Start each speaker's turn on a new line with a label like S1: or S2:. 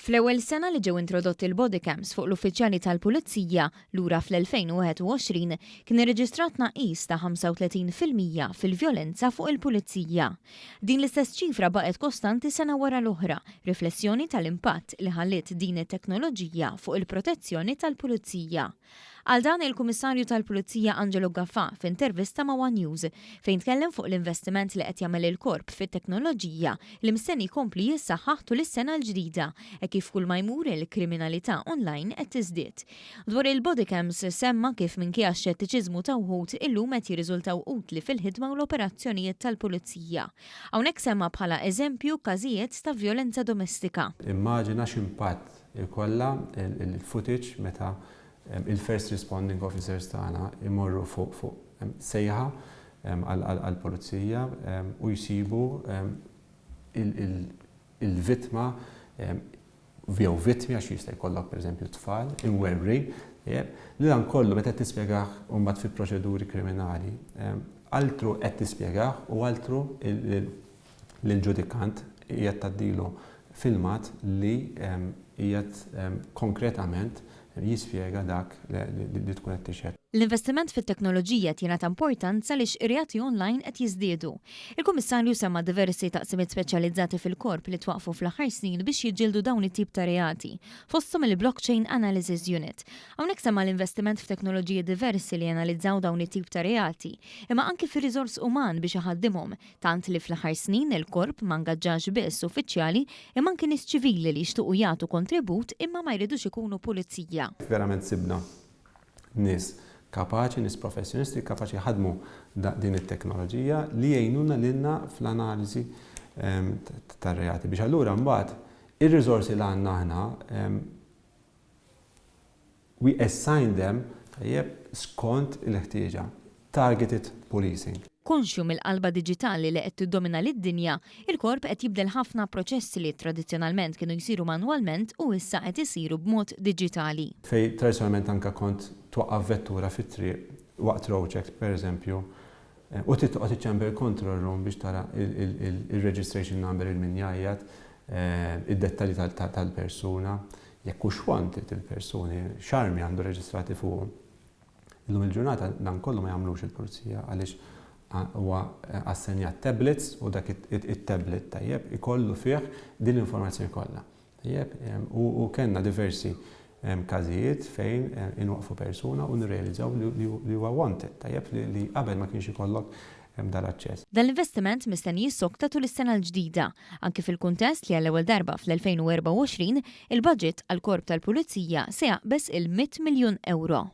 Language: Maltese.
S1: Fl-ewwel sena li ġew introdotti l-body cams fuq l-uffiċjali tal-Pulizija lura fl-2021 kien irreġistrat tnaqqis ta' 35% fil-vjolenza fuq il-Pulizija. Din l-istess ċifra baqgħet kostanti sena wara l-oħra, riflessjoni tal-impatt li ħalliet din it-teknoloġija fuq il-protezzjoni tal-Pulizija. Għal dan il-Kummissarju tal-Pulizija Angelo Gaffà f'intervista ma' One News fejn tkellem fuq l-investiment li qed jagħmel il-korp fit-teknoloġija li mistenni jkompli jissaħħaħ tul is-sena l-ġdida kif kull ma jmur il-kriminalità online qed tiżdied. Dwar il-body cams semma kif minkejja x-xettiċiżmu ta' wħud illum qed jirriżultaw utli fil-ħidma u l-operazzjonijiet tal-Pulizija. Hawnhekk semma bħala eżempju każijiet ta' vjolenza domestika.
S2: Immaġina x'impatt ikollha il-footage meta il-first responding officers tagħna imorru fuq sejħa għall-pulizija u jsibu il-vittma jew vittmi għax jista' jkollok pereżempju tfal imwerri li dan kollu meta tispjegah mbagħad fi proċeduri kriminali. Altru qed tispjegah u altru lill-ġudikant qiegħed tgħaddilu filmat li qiegħed konkretament jispjega dak li tkun qed tixhed.
S1: L-investiment fit-teknoloġija tingħata importanza li x-reati online qed jiżdiedu. Il-Kummissarju semma diversi taqsimiet speċjalizzati fil-korp li twaqfu fl-aħħar snin biex jiġġieldu dawn it-tip ta' reati, fosthom il-Blockchain Analysis Unit. Hawnhekk semma l-investiment f'teknoloġiji diversi li analizzaw dawn it-tip ta' reati, imma anke fir-riżors uman biex iħaddimhom, tant li fl-aħħar snin il-korp ma ngaġġax biss uffiċjali imma anke nies ċivili li jixtiequ jagħtu kontribut imma ma jridux ikunu pulizija.
S2: Verament sibna nies kapaċi, nies professjonisti kapaċi ħadmu din it-teknoloġija li jgħinuna lilna fl-analiżi tar-reati biex allura mbagħad ir-riżorsi li għandna aħna we assign them skont il-ħtieġa, targeted policing.
S1: Konxju mill-qalba diġitali li qed tiddomina lid-dinja, il-korp qed jibdel ħafna proċessi li tradizzjonalment kienu jsiru manwalment u issa qed isiru b'mod diġitali.
S2: Fej tradizzjonalment anke kont twaqqaf vettura fit-triq waqt road check pereżempju u titqgħod iċċember control room biex tara il-registration number il-minjajjat, id-dettalji tal-persuna, jekk hux wanted il-persuni xarmi għandu reġistrati fuqhom. Illum il-ġurnata dan kollu ma jagħmlux il-pulizija għaliex huwa assenjat tablets u dak it-tablet tajjeb ikollu fih din l-informazzjoni kollha. Tajjeb u kellna diversi każijiet fejn inwaqfu persuna u nirrealizzaw li huwa wanted tajjeb li qabel ma kienx ikollok dal-aċċess.
S1: Dan l-investiment mistenni jissokta tul is-sena l-ġdida, anke fil-kuntest li għall-ewwel darba fl-2024 il-budget għall-Korp tal-Pulizija se jaqbes il-100 miljun euro.